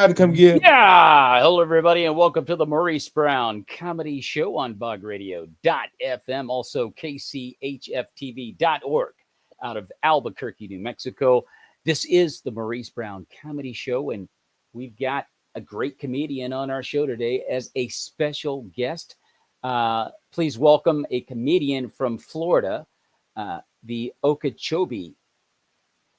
to come get. Yeah. Hello, everybody, and welcome to the Maurice Brown Comedy Show on bogradio.fm, also kchftv.org out of Albuquerque, New Mexico. This is the Maurice Brown Comedy Show, and we've got a great comedian on our show today as a special guest. Please welcome a comedian from Florida, the Okeechobee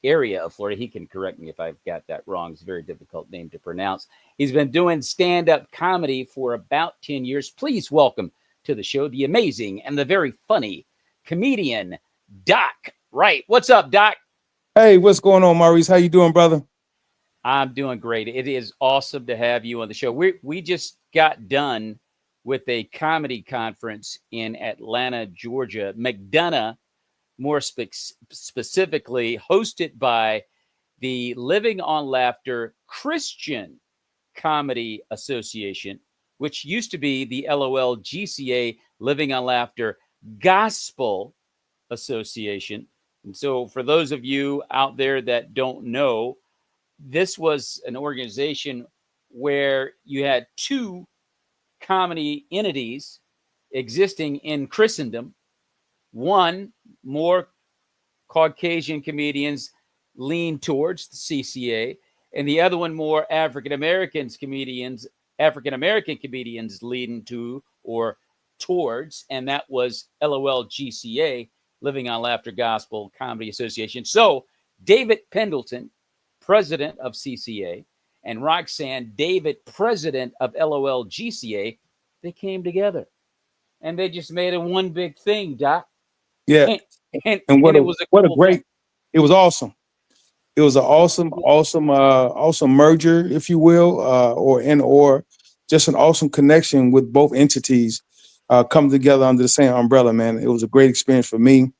area of Florida. He can correct me if I've got that wrong. It's a very difficult name to pronounce. He's been doing stand-up comedy for about 10 years. Please welcome to the show the amazing and the very funny comedian Doc Wright. What's up, Doc? Hey, what's going on, Maurice? How you doing, brother? I'm doing great. It is awesome to have you on the show. We just got done with a comedy conference in Atlanta, Georgia. McDonough, more specifically, hosted by the Living on Laughter Christian Comedy Association, which used to be the LOLGCA, Living on Laughter Gospel Association. And so for those of you out there that don't know, this was an organization where you had two comedy entities existing in Christendom. One, more Caucasian comedians lean towards the CCA, and the other one, more African American comedians lean to or towards, and that was LOLGCA, Living on Laughter Gospel Comedy Association. So David Pendleton, president of CCA, and Roxanne David, president of LOLGCA, they came together and they just made it one big thing, Doc. Yeah, And what it a was a what a cool great. thing. It was awesome. It was an awesome merger, if you will, or just an awesome connection with both entities coming together under the same umbrella. Man, it was a great experience for me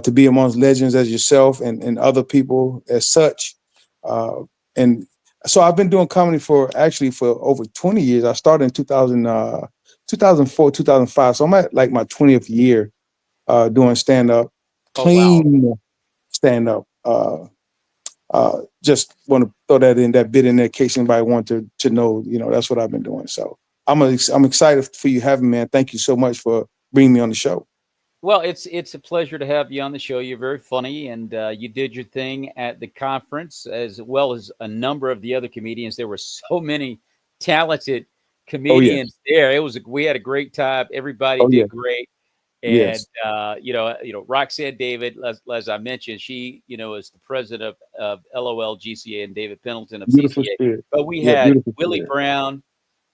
to be amongst legends as yourself and other people as such. And so I've been doing comedy for over 20 years. I started in 2004, 2005. So I'm at like my 20th year doing stand up, Oh, wow. clean stand up. Just want to throw that bit in there in case anybody wanted to know, that's what I've been doing. So I'm excited for you having me, man. Thank you so much for bringing me on the show. Well, it's a pleasure to have you on the show. You're very funny, and you did your thing at the conference as well as a number of the other comedians. There were so many talented Oh yes. comedians there. We had a great time. Everybody Oh did yes. great. And Yes. Roxanne David, as I mentioned, she is the president of LOLGCA, and David Pendleton of Beautiful CCA. spirit. But we Yeah. had Beautiful Willie spirit. Brown,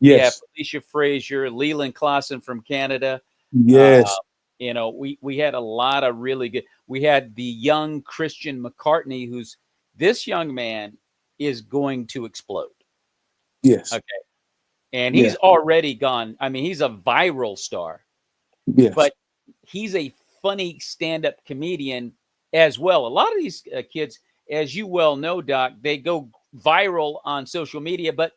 we have Yes. Felicia Frazier, Leland Clausen from Canada. Uh, Yes. we had a lot of really good. We had the young Christian McCartney, who's this young man is going to explode. Yes. Okay, and Yeah. he's already gone. I mean, he's a viral star, Yes. but he's a funny stand-up comedian as well. A lot of these kids, as you well know, Doc, they go viral on social media, but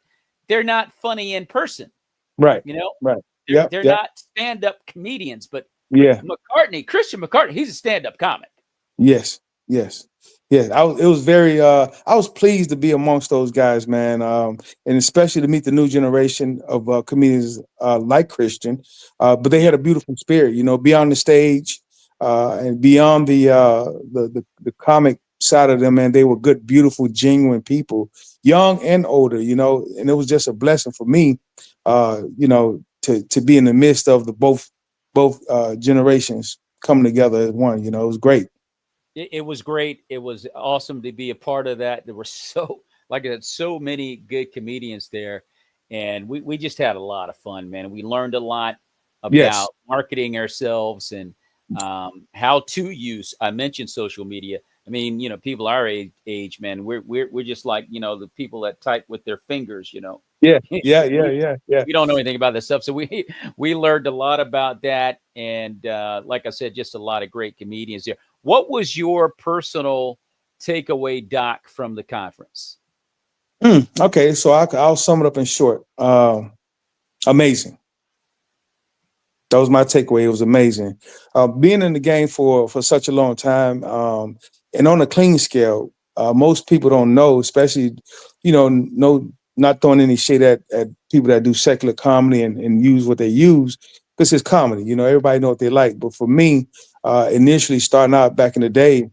they're not funny in person. Right. You know, Right. they're Yep. they're Yep. not stand-up comedians. But Yeah. Christian McCartney, he's a stand-up comic. Yes. Yes. Yes. It was very I was pleased to be amongst those guys, man. And especially to meet the new generation of comedians like Christian. But they had a beautiful spirit, beyond the stage and beyond the comic side of them, man. They were good, beautiful, genuine people, young and older, and it was just a blessing for me, to be in the midst of the both generations coming together as one. It was great. It was great. It was awesome to be a part of that. There were like I said, so many good comedians there. And we just had a lot of fun, man. We learned a lot Yes. about marketing ourselves and how to use. I mentioned social media. I mean, people our age, man, we're just like, the people that type with their fingers, Yeah. Yeah. Yeah. we Yeah. Yeah. we don't know anything about this stuff. So we learned a lot about that. And like I said, just a lot of great comedians there. What was your personal takeaway, Doc, from the conference? Okay, so I'll sum it up in short. Amazing. That was my takeaway. It was amazing. Being in the game for such a long time, and on a clean scale, most people don't know, especially know not throwing any shade at people that do secular comedy and use what they use, because it's comedy. You know, everybody know what they like. But for me, initially starting out back in the day,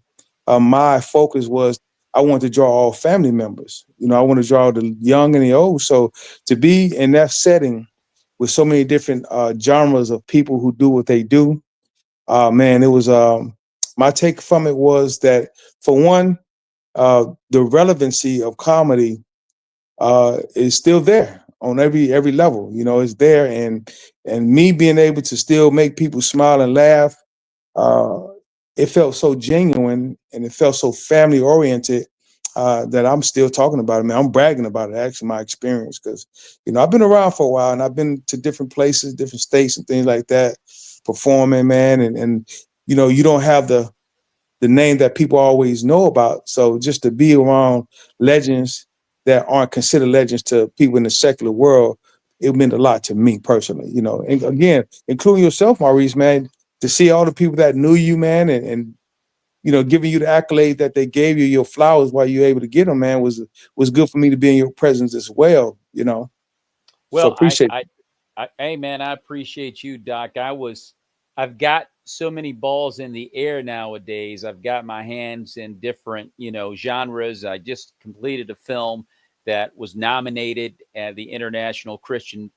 my focus was I wanted to draw all family members. You know, I want to draw the young and the old. So to be in that setting with so many different genres of people who do what they do, man, it was my take from it was that, for one, the relevancy of comedy is still there on every level. You know, it's there, and me being able to still make people smile and laugh, uh, it felt so genuine and it felt so family oriented, that I'm still talking about it. Man, I'm bragging about it. Actually, my experience, because I've been around for a while and I've been to different places, different states, and things like that, performing, man, and you don't have the name that people always know about. So just to be around legends that aren't considered legends to people in the secular world, it meant a lot to me personally. And again, including yourself, Maurice, man, to see all the people that knew you, man, and giving you the accolade that they gave you, your flowers, while you were able to get them, man, was good for me to be in your presence as well. So Well, appreciate it. hey man, I appreciate you, Doc. I've got so many balls in the air nowadays. I've got my hands in different, genres. I just completed a film that was nominated at the International Christian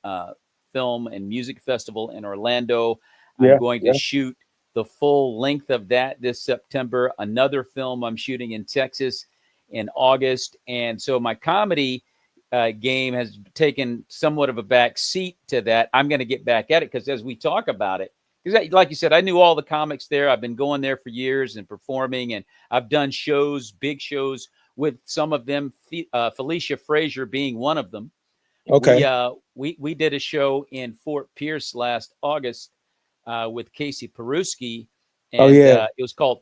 Film and Music Festival in Orlando. I'm Yeah, going to yeah. shoot the full length of that this September. Another film I'm shooting in Texas in August. And so my comedy game has taken somewhat of a back seat to that. I'm going to get back at it because as we talk about it, because like you said, I knew all the comics there. I've been going there for years and performing, and I've done shows, big shows with some of them. Felicia Frazier being one of them. We Okay. uh, we did a show in Fort Pierce last August with Casey Peruski, Oh and yeah. it was called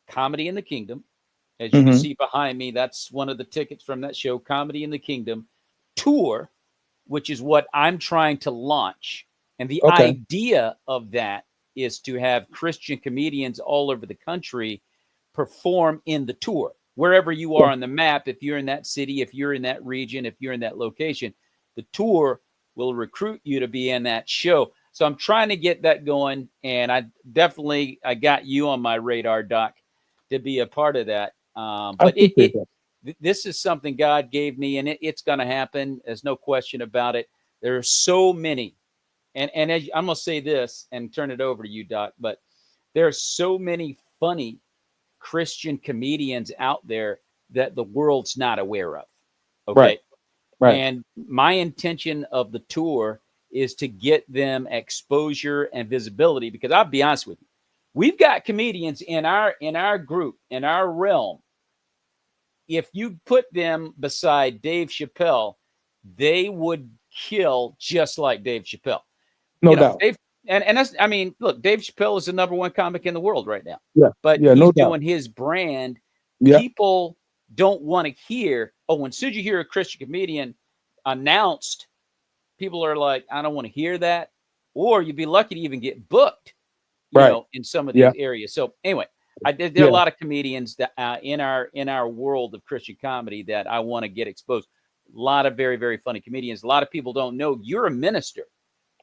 Comedy in the Kingdom. As you can Hmm. see behind me, that's one of the tickets from that show, Comedy in the Kingdom tour, which is what I'm trying to launch. And the Okay. idea of that is to have Christian comedians all over the country perform in the tour, wherever you Yeah. are on the map. If you're in that city, if you're in that region, if you're in that location, the tour will recruit you to be in that show. So I'm trying to get that going, and I got you on my radar, Doc, to be a part of that. I But appreciate that. this is something God gave me, and it's going to happen. There's no question about it. There are so many, and I'm going to say this and turn it over to you, Doc. But there are so many funny Christian comedians out there that the world's not aware of. Right. Okay, Right. and my intention of the tour is to get them exposure and visibility. Because I'll be honest with you, we've got comedians in our group, in our realm. If you put them beside Dave Chappelle, they would kill just like Dave Chappelle. No doubt. Dave, and that's, I mean, look, Dave Chappelle is the number one comic in the world right now, Yeah. but Yeah. he's No doubt. doing his brand. Yeah. People don't want to hear, oh, when soon as you hear a Christian comedian announced, people are like, I don't want to hear that. Or you'd be lucky to even get booked, Right. in some of Yeah. these areas. So anyway, there are a Yeah. lot of comedians that in our world of Christian comedy that I want to get exposed. A lot of very, very funny comedians. A lot of people don't know you're a minister,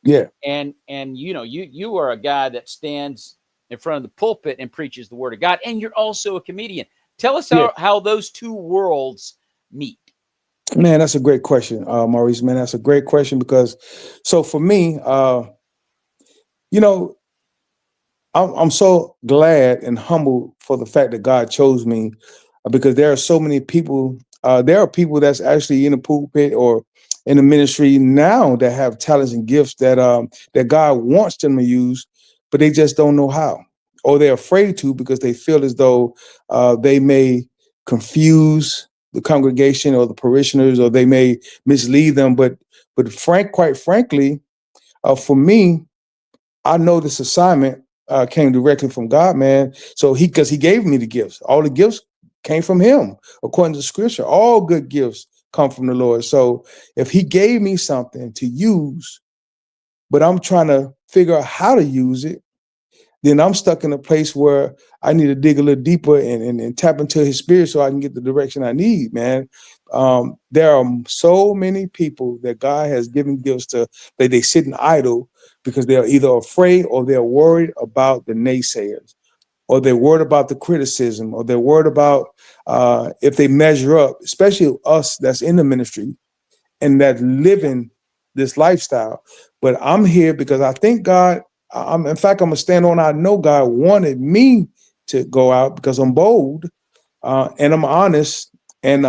Yeah. and you are a guy that stands in front of the pulpit and preaches the word of God, and you're also a comedian. Tell us Yeah. how those two worlds meet. Man, that's a great question, Maurice. Man, that's a great question because, so for me, you know, I'm so glad and humbled for the fact that God chose me, because there are so many people. There are people that's actually in the pulpit or in the ministry now that have talents and gifts that God wants them to use, but they just don't know how, or they're afraid to because they feel as though they may confuse the congregation or the parishioners, or they may mislead them. But quite frankly, for me, I know this assignment came directly from God, man. So because he gave me the gifts, all the gifts came from him, according to Scripture. All good gifts come from the Lord. So if he gave me something to use, but I'm trying to figure out how to use it, then I'm stuck in a place where I need to dig a little deeper and tap into his spirit so I can get the direction I need, man. There are so many people that God has given gifts to that they sit idle because they're either afraid or they're worried about the naysayers, or they're worried about the criticism, or they're worried about if they measure up, especially us that's in the ministry and that living this lifestyle. But I'm here because I think God, in fact, I'm going to stand on, I know God wanted me to go out because I'm bold and I'm honest. And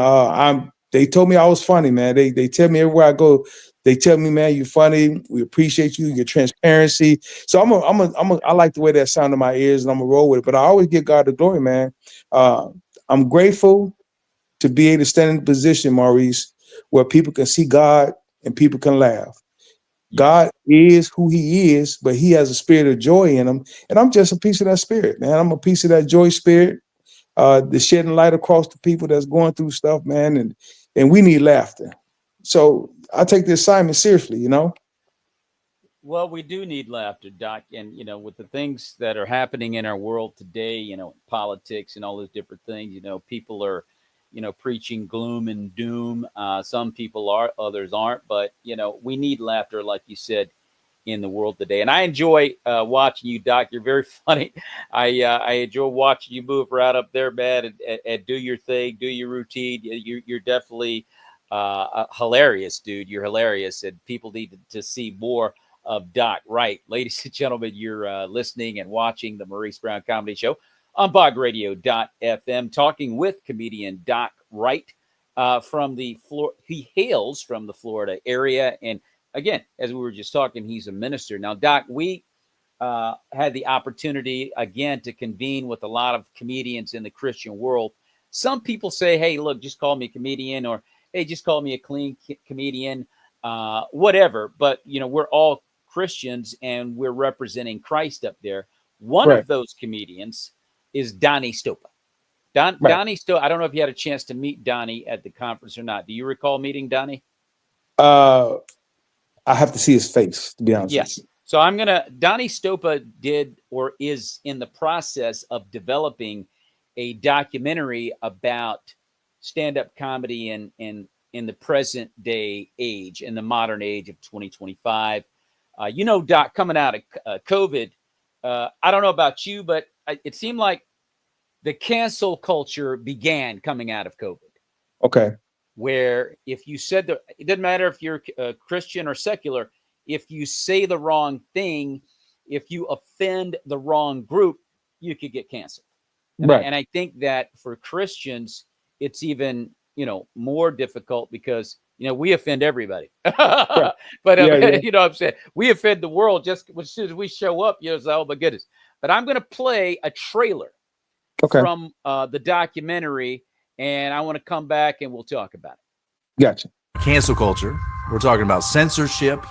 they told me I was funny, man. They tell me everywhere I go, they tell me, man, you're funny. We appreciate you, your transparency. So I like the way that sound in my ears, and I'm gonna roll with it. But I always give God the glory, man. I'm grateful to be able to stand in a position, Maurice, where people can see God and people can laugh. God is who he is, but he has a spirit of joy in him. And I'm just a piece of that spirit, man. I'm a piece of that joy spirit, the shedding light across the people that's going through stuff, man. And we need laughter. So I take the assignment seriously, you know? Well, we do need laughter, Doc. And, with the things that are happening in our world today, politics and all those different things, people are, preaching gloom and doom. Some people are, others aren't. But, we need laughter, like you said, in the world today. And I enjoy watching you, Doc. You're very funny. I enjoy watching you move right up there, man, and do your thing, do your routine. You're definitely hilarious, dude. You're hilarious. And people need to see more of Doc Wright. Ladies and gentlemen, you're listening and watching the Maurice Brown Comedy Show on bogradio.fm, talking with comedian Doc Wright from the he hails from the Florida area. And again, as we were just talking, he's a minister. Now, Doc, we had the opportunity again to convene with a lot of comedians in the Christian world. Some people say, hey, look, just call me a comedian, or hey, just call me a clean comedian, whatever. But, we're all Christians and we're representing Christ up there. One Right. of those comedians is Donnie Stopa. Right. Donnie Stopa. I don't know if you had a chance to meet Donnie at the conference or not. Do you recall meeting Donnie? I have to see his face, to be honest with Yes. you. So Donnie Stopa did or is in the process of developing a documentary about stand-up comedy in the present day age, in the modern age of 2025. Doc, coming out of COVID, I don't know about you, but it seemed like the cancel culture began coming out of COVID. Okay. Where if you said it doesn't matter if you're Christian or secular, if you say the wrong thing, if you offend the wrong group, you could get canceled. Right. And I think that for Christians, it's even, more difficult because, we offend everybody. Right. But, Yeah. what I'm saying, we offend the world just as soon as we show up, it's, oh my goodness. But I'm going to play a trailer Okay. from the documentary, and I want to come back and we'll talk about it. Gotcha. Cancel culture. We're talking about censorship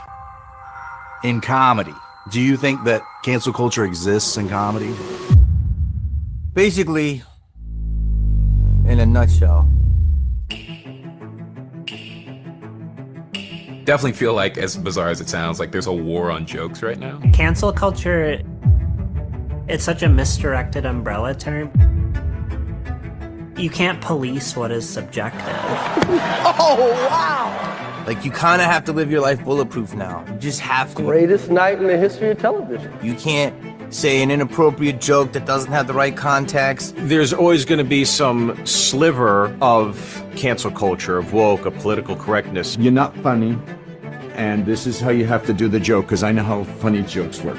in comedy. Do you think that cancel culture exists in comedy? Basically, in a nutshell. Definitely feel like, as bizarre as it sounds, like there's a war on jokes right now. Cancel culture, it's such a misdirected umbrella term. You can't police what is subjective. Oh, wow! Like, you kind of have to live your life bulletproof now. You just have to. Greatest night in the history of television. You can't say an inappropriate joke that doesn't have the right context. There's always going to be some sliver of cancel culture, of woke, of political correctness. You're not funny, and this is how you have to do the joke, because I know how funny jokes work.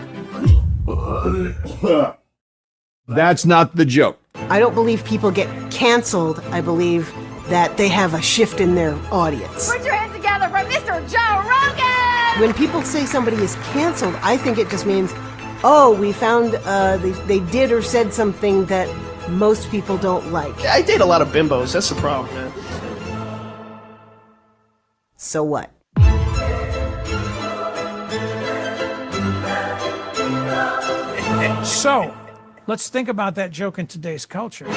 That's not the joke. I don't believe people get canceled. I believe that they have a shift in their audience. Put your hands together for Mr. Joe Rogan! When people say somebody is canceled, I think it just means, oh, we found they did or said something that most people don't like. I date a lot of bimbos. That's the problem, man. So what? So, let's think about that joke in today's culture.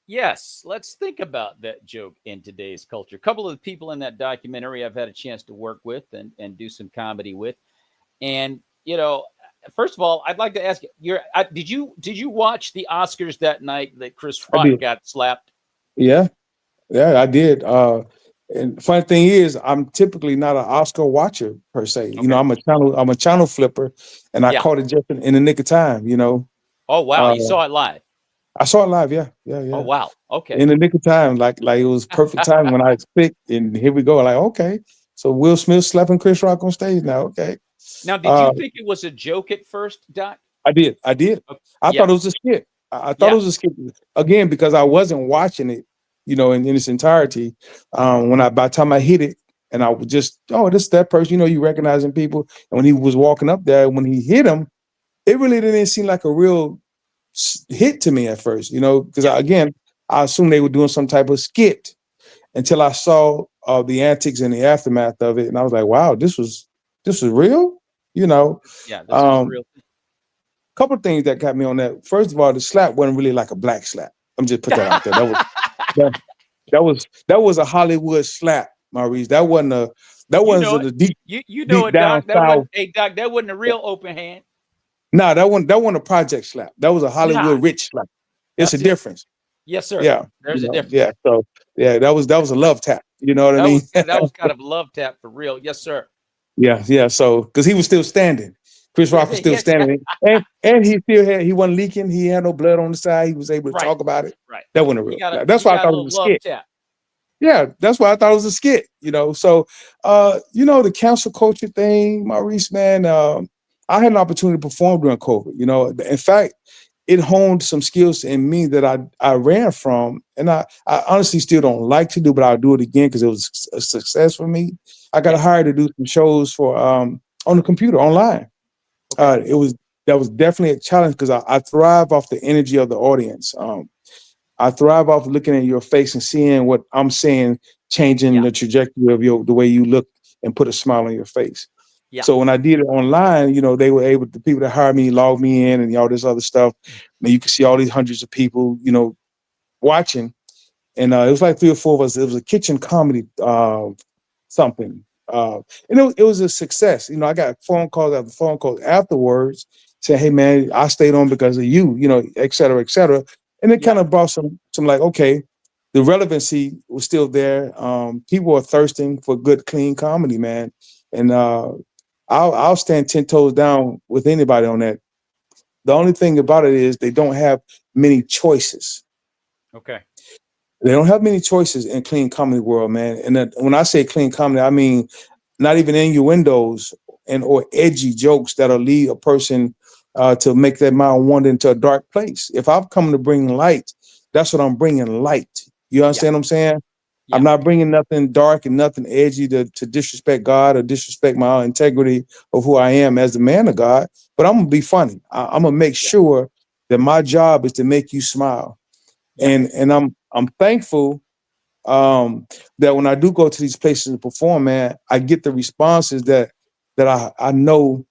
Yes, let's think about that joke in today's culture. A couple of the people in that documentary I've had a chance to work with and do some comedy with. And, first of all, I'd like to ask you, did you watch the Oscars that night that Chris Rock got slapped? Yeah, yeah, I did. And funny thing is, I'm typically not an Oscar watcher per se. You know, Okay. I'm a channel flipper, and I Yeah. caught it just in the nick of time. You know, Oh wow, uh, you saw it live. I saw it live. Yeah, yeah, Oh yeah. wow. Okay. In the nick of time, like it was perfect time when I clicked, and here we go. Like, okay, so Will Smith slapping Chris Rock on stage now. Okay, Now, did you uh, think it was a joke at first, Doc? I did. Okay. I thought Yeah. it was a skit. I thought it Yeah. was a skit again because I wasn't watching it, you know, in its entirety. When I by the time I hit it, and I would just, oh, this that person, you know, you recognizing people. And when he was walking up there, when he hit him, it really didn't seem like a real hit to me at first, you know, because Yeah. again, I assumed they were doing some type of skit until I saw the antics and the aftermath of it, and I was like, wow, this was real, you know. Yeah. This was a Um, real thing. Couple of things that got me on that. First of all, the slap wasn't really like a black slap. I'm just put that out there. That, that was a Hollywood slap, Maurice. That You know wasn't it. a deep You know deep it, down Doc. That south. wasn't. Hey, Doc. That wasn't a real open hand. Nah, that wasn't a project slap. That was a Nah. Hollywood rich slap. It's a That's it. difference. Yes, sir. Yeah, There's a yeah. difference. So yeah, that was a love tap. You know what I That mean? was yeah, that was kind of a love tap for real. Yes, sir. Yeah, yeah. So because he was still standing, Chris Rock was still Yes. standing, and he wasn't leaking. He had no blood on the side. He was able to Right. talk about it. Right. That wasn't a He real. got a That's he why I got a thought it little was a love skit. tap. Yeah, that's why I thought it was a skit. You know, so you know, the cancel culture thing, Maurice, man. I had an opportunity to perform during COVID. You know, in fact, it honed some skills in me that I ran from, and I honestly still don't like to do, but I'll do it again because it was a success for me. I got Yeah. hired to do some shows for on the computer online. Okay. It was that was definitely a challenge because I thrive off the energy of the audience. I thrive off looking at your face and seeing what I'm saying, changing Yeah. the trajectory of the way you look and put a smile on your face. Yeah. So when I did it online, you know, they were able, the people that hired me log me in and all this other stuff. I mean, you can see all these hundreds of people, you know, watching. And it was like three or four of us. It was a kitchen comedy something. And it was a success. You know, I got phone calls after phone calls afterwards saying, hey man, I stayed on because of you, know, et cetera, et cetera. And it Yeah. kind of brought some like, okay, the relevancy was still there. People are thirsting for good, clean comedy, man. And I'll stand 10 toes down with anybody on that. The only thing about it is they don't have many choices. Okay. They don't have many choices in clean comedy world, man. And when I say clean comedy, I mean not even innuendos and or edgy jokes that'll lead a person to make their mind wander into a dark place. If I'm coming to bring light, that's what I'm bringing, light. You Yeah. understand what I'm saying? Yeah. I'm not bringing nothing dark and nothing edgy to disrespect God or disrespect my integrity of who I am as the man of God. But I'm gonna be funny. I'm gonna make Yeah. sure that my job is to make you smile. Yeah. And I'm thankful that when I do go to these places to perform, man, I get the responses that I know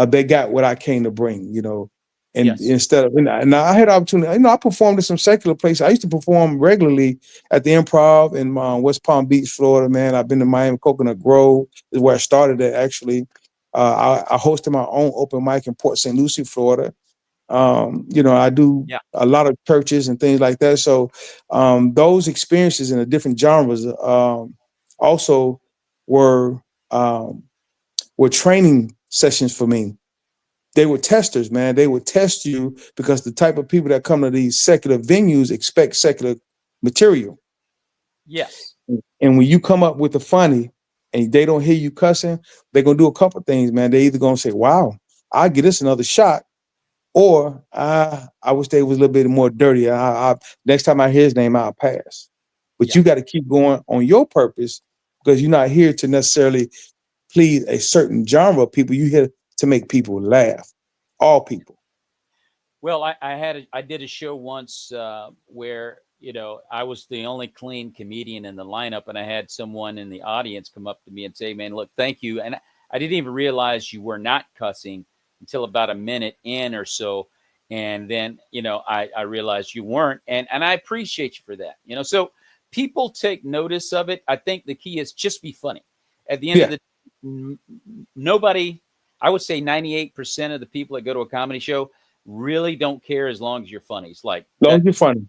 they got what I came to bring, you know. And Yes. instead of, and I had opportunity, you know, I performed in some secular places. I used to perform regularly at the Improv in West Palm Beach, Florida, man. I've been to Miami Coconut Grove, is where I started at actually. I hosted my own open mic in Port St. Lucie, Florida. You know, I do Yeah. a lot of churches and things like that. So those experiences in the different genres also were um, were training sessions for me. They were testers, man. They would test you because the type of people that come to these secular venues expect secular material. Yes. And when you come up with the funny and they don't hear you cussing, they're gonna do a couple things, man. They either gonna say, "Wow, I'll give this another shot," or I wish they was a little bit more dirty. Next time I hear his name, I'll pass. But Yeah. you got to keep going on your purpose because you're not here to necessarily please a certain genre of people. You're here to make people laugh, all people. Well, I did a show once where I was the only clean comedian in the lineup, and I had someone in the audience come up to me and say, "Man, look, thank you." And I didn't even realize you were not cussing until about a minute in or so, and then I realized you weren't, and I appreciate you for that. So people take notice of it. I think the key is just be funny. At the end of Yeah, the nobody, I would say 98% of the people that go to a comedy show really don't care as long as you're funny. It's like as long that. as you're funny.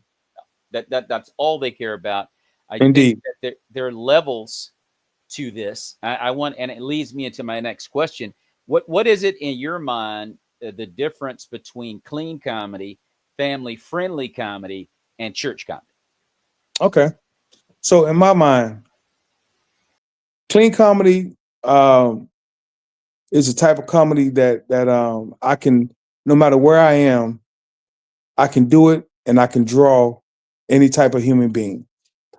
That's all they care about. I Indeed. think that there are levels to this. I want, and it leads me into my next question. What is it in your mind, the difference between clean comedy, family friendly comedy, and church comedy? Okay. So in my mind, clean comedy is a type of comedy that I can, no matter where I am, I can do it, and I can draw any type of human being.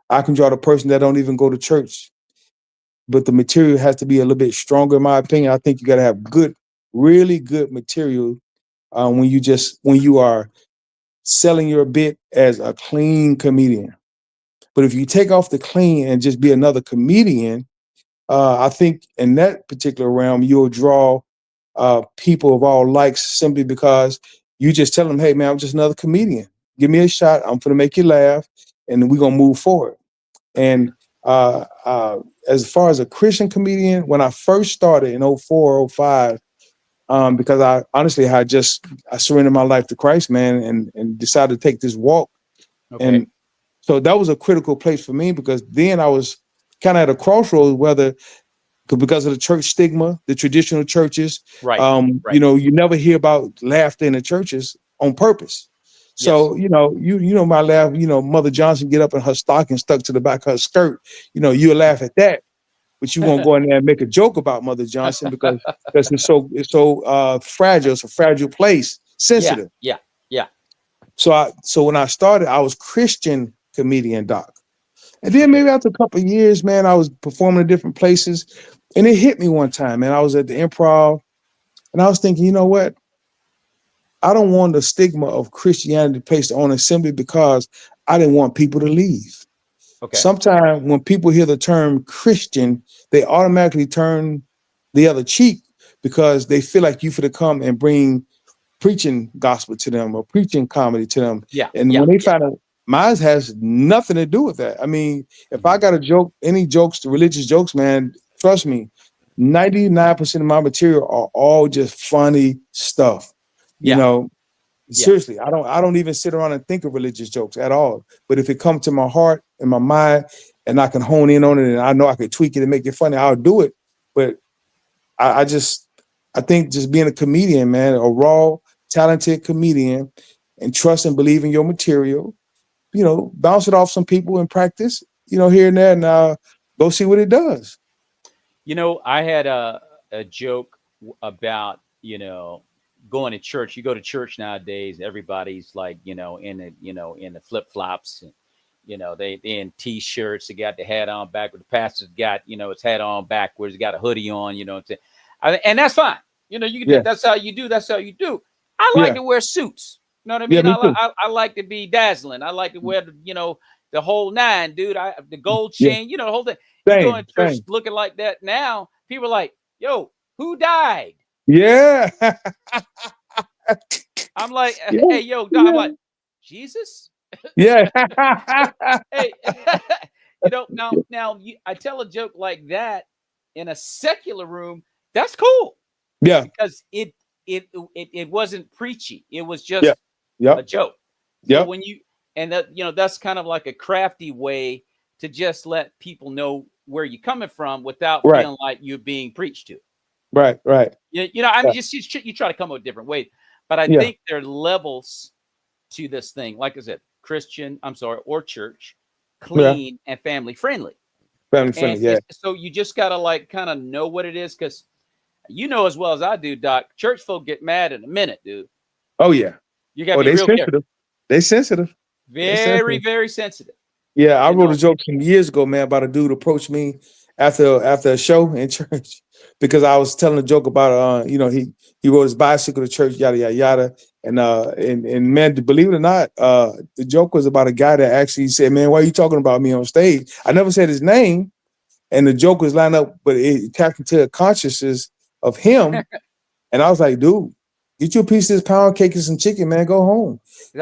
I can draw the person that don't even go to church, but the material has to be a little bit stronger, in my opinion. I think you got to have good, really good material when you are selling your bit as a clean comedian. But if you take off the clean and just be another comedian, I think in that particular realm, you'll draw people of all likes simply because you just tell them, hey, man, I'm just another comedian. Give me a shot. I'm going to make you laugh, and then we're going to move forward. And as far as a Christian comedian, when I first started in 04, 05, because I honestly I surrendered my life to Christ, man, and decided to take this walk. Okay. And so that was a critical place for me, because then I was kind of at a crossroads, because of the church stigma, the traditional churches. Right. You never hear about laughter in the churches on purpose. So, Yes. my laugh, Mother Johnson get up in her stocking stuck to the back of her skirt, you'll laugh at that, but you won't go in there and make a joke about Mother Johnson because it's so fragile. It's a fragile place, sensitive. Yeah. So when I started, I was Christian Comedian Doc. And then maybe after a couple of years, man, I was performing in different places, and it hit me one time, man. I was at the Improv, and I was thinking, you know what? I don't want the stigma of Christianity placed on it simply because I didn't want people to leave. Okay. Sometimes when people hear the term Christian, they automatically turn the other cheek because they feel like you for to come and bring preaching gospel to them or preaching comedy to them. Yeah. And when they find out, mine has nothing to do with that. I mean, if I got a joke, any jokes, religious jokes, man, trust me, 99% of my material are all just funny stuff. Seriously, I don't even sit around and think of religious jokes at all. But if it comes to my heart and my mind, and I can hone in on it, and I know I can tweak it and make it funny, I'll do it. But I think just being a comedian, man, a raw, talented comedian, and trust and believe in your material, bounce it off some people and practice, here and there, and go see what it does. I had a joke about, going to church. You go to church nowadays, everybody's like, in the flip flops, and they in t-shirts. They got the hat on back, where the pastor's got, his hat on backwards. He got a hoodie on, and that's fine. That's how you do. That's how you do. I like to wear suits. You know what I mean? Yeah, I like to be dazzling. I like to wear the whole nine, dude. The gold chain, the whole thing. You go in church looking like that now, people are like, yo, who died? Yeah. I'm like, hey, yo, Doc, I'm like, Jesus? Yeah. Hey, now I tell a joke like that in a secular room, that's cool. Yeah. Because it wasn't preachy. It was just a joke. Yeah. So when that's kind of like a crafty way to just let people know where you're coming from without feeling like you're being preached to. Right. I mean, just you try to come up with different ways, but I think there are levels to this thing. Like I said, or church, clean and family friendly. Family friendly, yeah. So you just gotta kind of know what it is, because as well as I do, Doc, church folk get mad in a minute, dude. Oh yeah. You gotta be real sensitive. careful. They sensitive. Very, very sensitive. Yeah, I wrote a joke some years ago, man, about a dude approached me after a show in church because I was telling a joke about he rode his bicycle to church, yada yada yada, and man, believe it or not, the joke was about a guy that actually said, "Man, why are you talking about me on stage?" I never said his name, and the joke was lined up, but it tapped into the consciousness of him, and I was like, "Dude, get you a piece of this pound cake and some chicken, man. Go home.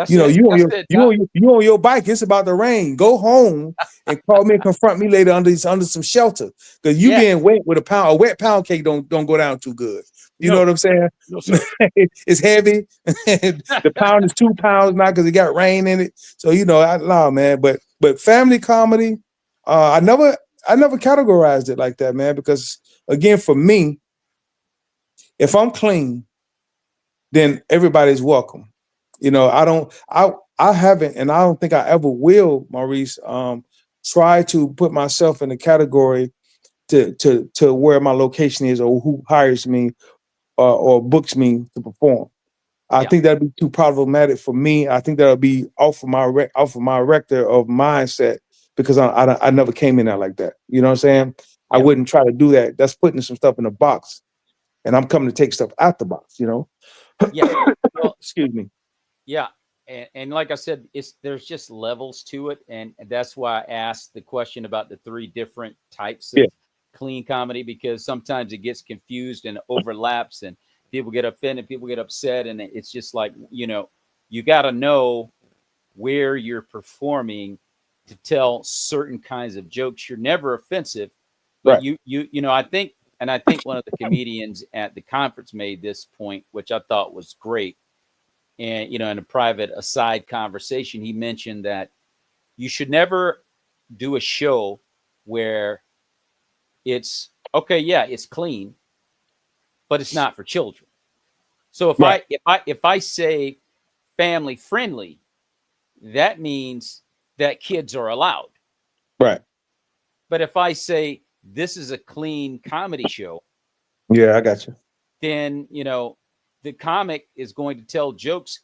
You on your bike. It's about to rain. Go home and call me and confront me later under some shelter. Because you being wet with a wet pound cake don't go down too good. You know what I'm saying? No, sir. It's heavy. The pound is 2 pounds now because it got rain in it. So I allow, man. But family comedy, I never categorized it like that, man. Because again, for me, if I'm clean, then everybody's welcome. I haven't, and I don't think I ever will, Maurice, try to put myself in the category to where my location is or who hires me or books me to perform. I think that'd be too problematic for me. I think that'll be off of my rector of mindset because I never came in there like that. You know what I'm saying? I wouldn't try to do that. That's putting some stuff in a box, and I'm coming to take stuff out the box. Yeah. Well, Excuse me. yeah. And like I said, there's just levels to it. And that's why I asked the question about the 3 different types of clean comedy, because sometimes it gets confused and overlaps and people get offended, people get upset. And it's just like, you got to know where you're performing to tell certain kinds of jokes. You're never offensive, but I think one of the comedians at the conference made this point, which I thought was great. And, in a private aside conversation, he mentioned that you should never do a show where it's okay. Yeah, it's clean, but it's not for children. So if I say family friendly, that means that kids are allowed. Right. But if I say this is a clean comedy show, yeah, I got you. Then, the comic is going to tell jokes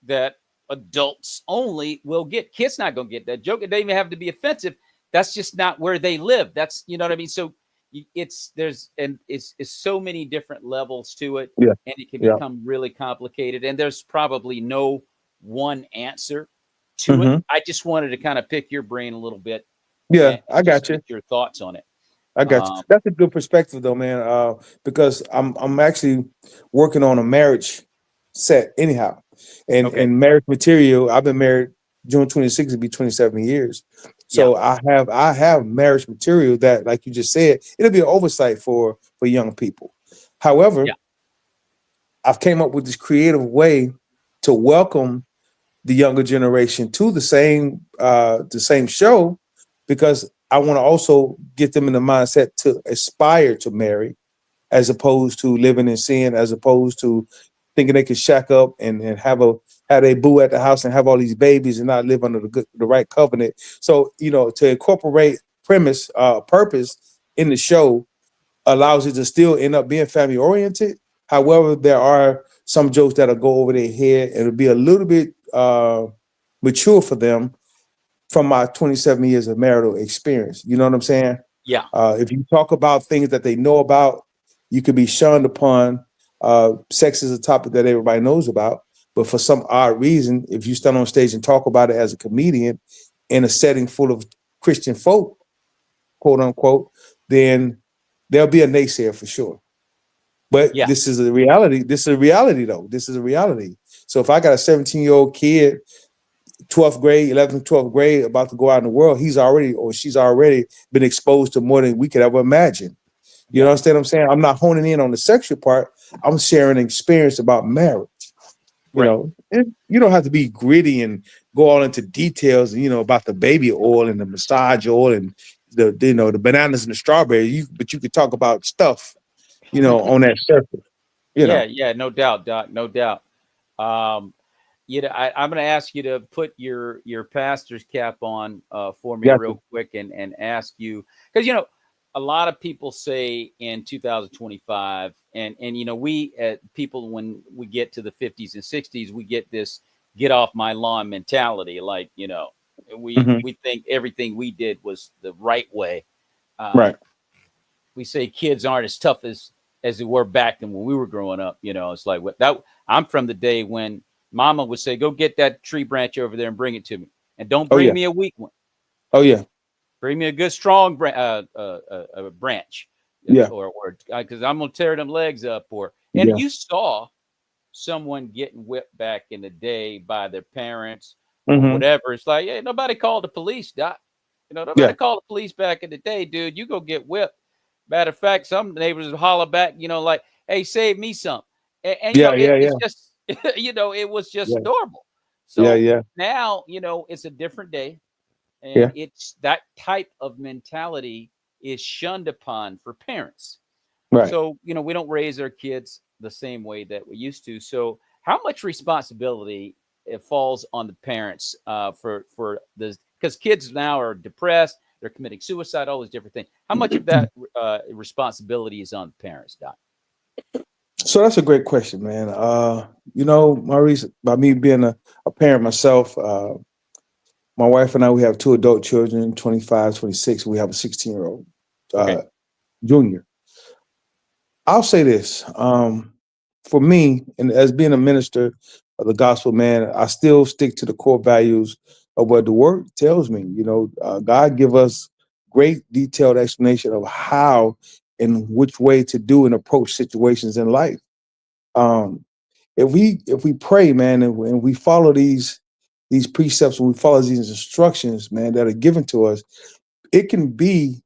that adults only will get. Kids not going to get that joke. It doesn't even have to be offensive. That's just not where they live. That's, you know what I mean? So it's so many different levels to it, and it can become really complicated. And there's probably no one answer to it. I just wanted to kind of pick your brain a little bit. Yeah, I got you. Your thoughts on it. I got you. That's a good perspective, though, man. Because I'm actually working on a marriage set, anyhow, and marriage material. I've been married. June 26th will be 27 years. So I have marriage material that, like you just said, it'll be an oversight for young people. However, I've came up with this creative way to welcome the younger generation to the same show, because I want to also get them in the mindset to aspire to marry, as opposed to living in sin, as opposed to thinking they could shack up and have a boo at the house and have all these babies and not live under the right covenant. So, to incorporate purpose in the show allows it to still end up being family oriented. However, there are some jokes that'll go over their head and it'll be a little bit mature for them from my 27 years of marital experience. You know what I'm saying? Yeah. If you talk about things that they know about, you could be shunned upon. Sex is a topic that everybody knows about, but for some odd reason, if you stand on stage and talk about it as a comedian in a setting full of Christian folk, quote unquote, then there'll be a naysayer for sure. But this is a reality. This is a reality, though. This is a reality. So if I got a 17-year-old kid, 12th grade, 11th, 12th grade, about to go out in the world, he's already or she's already been exposed to more than we could ever imagine. You understand what I'm saying? I'm not honing in on the sexual part. I'm sharing an experience about marriage. You know, and you don't have to be gritty and go all into details, about the baby oil and the massage oil and the bananas and the strawberries. But you could talk about stuff, on that surface. Yeah, no doubt, Doc, no doubt. I'm going to ask you to put your pastor's cap on for me real quick and ask you, because a lot of people say in 2025, and we people, when we get to the 50s and 60s, we get this get off my lawn mentality. Like, we think everything we did was the right way. Right. We say kids aren't as tough as they were back then when we were growing up. It's like I'm from the day when Mama would say, go get that tree branch over there and bring it to me. And don't bring me a weak one. Oh, yeah. Bring me a good, strong branch. Yeah. Or because I'm going to tear them legs up. And you saw someone getting whipped back in the day by their parents or whatever. It's like, hey, nobody called the police, Doc. Nobody called the police back in the day, dude. You go get whipped. Matter of fact, some neighbors would holler back, like, hey, save me some. And Yeah, yeah, yeah, it's just, it was just yeah, normal. yeah, So yeah, now, it's a different day, and yeah. it's that type of mentality is shunned upon for parents. Right. So, we don't raise our kids the same way that we used to. So, how much responsibility it falls on the parents for this? Because kids now are depressed, they're committing suicide, all those different things. How much of that responsibility is on the parents, Doc? So that's a great question, man. Maurice, by me being a parent myself, my wife and I, we have two adult children, 25, 26. We have a 16-year-old Okay. junior. I'll say this. For me, and as being a minister of the gospel, man, I still stick to the core values of what the word tells me. God give us great detailed explanation of how and which way to do and approach situations in life. Um, if we pray, man, and we follow these precepts, and we follow these instructions, man, that are given to us, it can be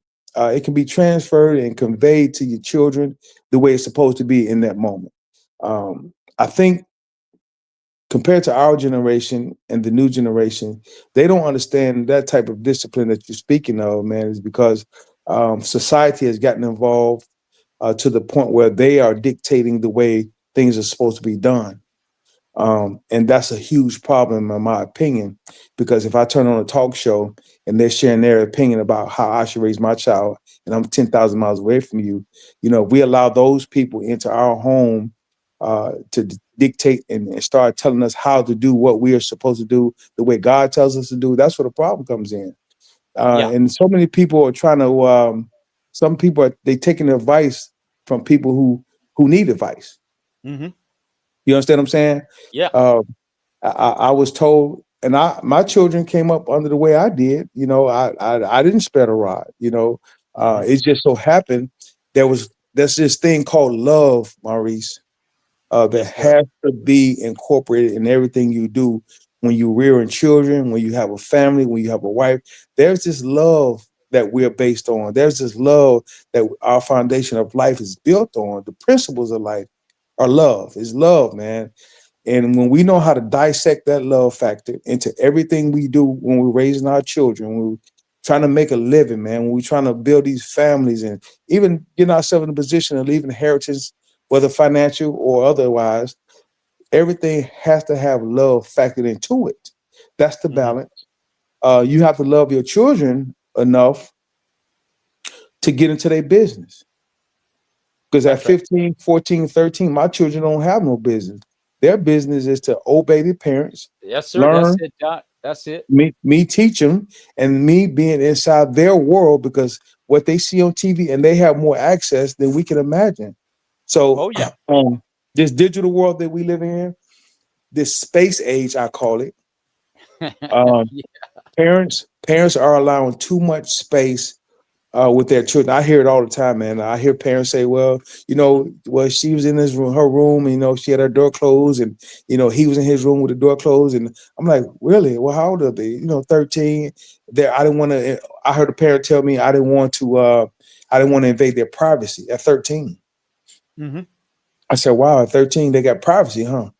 transferred and conveyed to your children the way it's supposed to be in that moment. I think compared to our generation and the new generation, they don't understand that type of discipline that you're speaking of, man, is because society has gotten involved to the point where they are dictating the way things are supposed to be done. And that's a huge problem, in my opinion, because if I turn on a talk show and they're sharing their opinion about how I should raise my child, and I'm 10,000 miles away from you, we allow those people into our home to dictate and start telling us how to do what we are supposed to do the way God tells us to do. That's where the problem comes in. Yeah. And so many people are trying to, some people they taking advice from people who need advice. Mm-hmm. You understand what I'm saying? Yeah. I was told, and my children came up under the way I did. I didn't spare the rod. Mm-hmm. It just so happened there's this thing called love, Maurice, that Yes, sir. has to be incorporated in everything you do. When you rearing children, when you have a family, when you have a wife, there's this love that we're based on. There's this love that our foundation of life is built on. The principles of life are love. Is love, man. And when we know how to dissect that love factor into everything we do when we're raising our children, when we're trying to make a living, man, when we're trying to build these families and even getting ourselves in a position of leaving inheritance, whether financial or otherwise, everything has to have love factored into it. That's the Mm-hmm. balance. You have to love your children enough to get into their business. Because at That's right. 15, 14, 13, my children don't have no business. Their business is to obey their parents, Yes, sir. That's learn, it, Doc. That's it. me teach them, and me being inside their world because what they see on TV and they have more access than we can imagine. So, Oh, yeah. this digital world that we live in, this space age, I call it, um, Yeah. parents are allowing too much space with their children. I hear it all the time, man. I hear parents say, well, she was in her room, and, she had her door closed and, he was in his room with the door closed. And I'm like, really? Well, how old are they? 13. I didn't want to, I heard a parent tell me I didn't want to invade their privacy at 13. Mm-hmm. I said, wow, at 13, they got privacy, huh?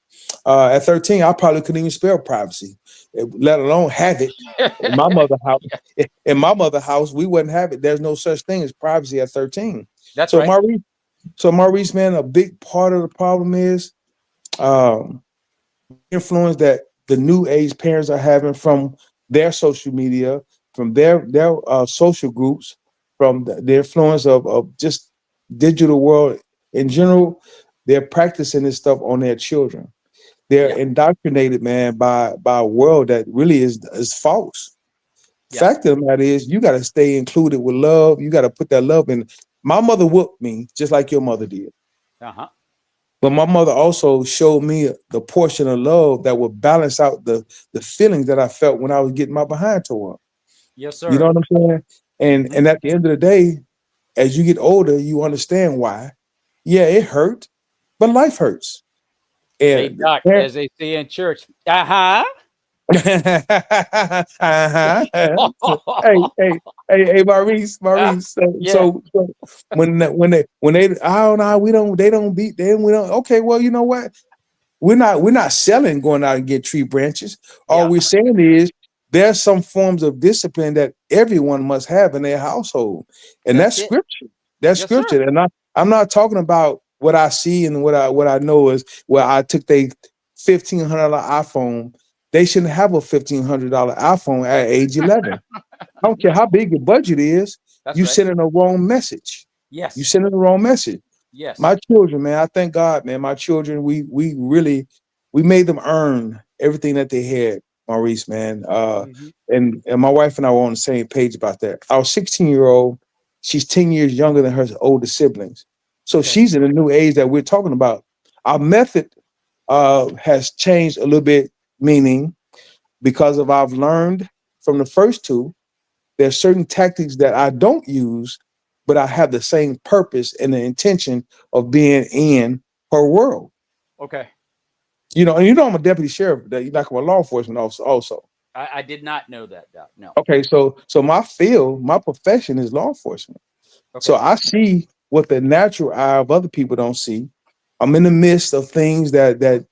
At 13, I probably couldn't even spell privacy, let alone have it. In my mother house, in my mother house, we wouldn't have it. There's no such thing as privacy at 13. That's So right. Maurice, man, a big part of the problem is influence that the new age parents are having from their social media, from their social groups, from the influence of just digital world in general. They're practicing this stuff on their children. They're Yeah. indoctrinated, man, by a world that really is false. Yeah. Fact of the matter is, you got to stay included with love. You got to put that love in. My mother whooped me just like your mother did. Uh-huh. But my mother also showed me the portion of love that would balance out the feelings that I felt when I was getting my behind tore up. Yes, You know sir. what I'm saying? And Mm-hmm. at the end of the day, as you get older, you understand why. Yeah, it hurt, but life hurts. Hey, And Doc, as they say in church, uh-huh. uh-huh. Hey, Hey, Maurice. So, Yeah. when they, oh no, they don't beat them. We don't. Okay, well, you know what? We're not selling going out and get tree branches. All Yeah. we're saying is there's some forms of discipline that everyone must have in their household, and that's That's it. scripture. That's Yes, sir. scripture. And I'm not talking about what I see and what I know is where I took they $1,500 iPhone. They shouldn't have a $1,500 iPhone at age 11. I don't care how big your budget is. That's You right. sending the wrong message. You Yes. sending the wrong message. Yes. My children, man, I thank God, man. My children, we really made them earn everything that they had, Maurice, man. Mhm. And my wife and I were on the same page about that. Our 16-year-old, she's 10 years younger than her older siblings. So Okay. she's in a new age that we're talking about. Our method has changed a little bit, meaning because of I've learned from the first two, there's certain tactics that I don't use, but I have the same purpose and the intention of being in her world. Okay. And I'm a deputy sheriff, that you're like I'm a law enforcement officer also. I did not know that, Doc. No. Okay, so my field, my profession is law enforcement. So Okay. I see what the natural eye of other people don't see. I'm in the midst of things that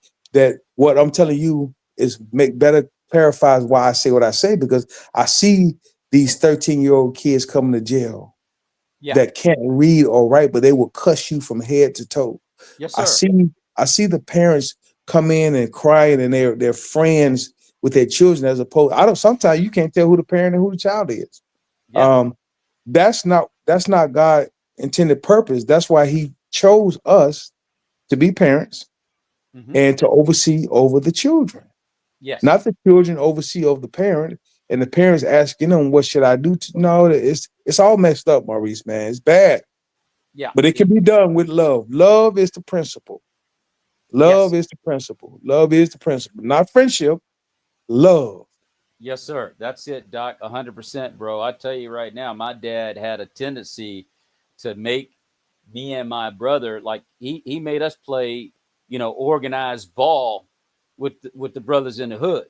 what I'm telling you is make better clarifies why I say what I say, because I see these 13-year-old kids coming to jail Yeah. that can't read or write, but they will cuss you from head to toe. Yes, I sir. see the parents come in and crying, and they're friends with their children, as opposed. Sometimes you can't tell who the parent and who the child is. Yeah. That's not God intended purpose. That's why He chose us to be parents Mhm. and to oversee over the children, Yes. not the children oversee over the parent, and the parents asking them, "What should I do?" No, it's all messed up, Maurice. Man, it's bad, Yeah. but it can be done with love. Love is the principle. Love Yes. is the principle. Love is the principle, not friendship. Love. Yes, sir. That's it, Doc. 100%, bro. I tell you right now, my dad had a tendency to make me and my brother, like he made us play, organized ball with the brothers in the hood.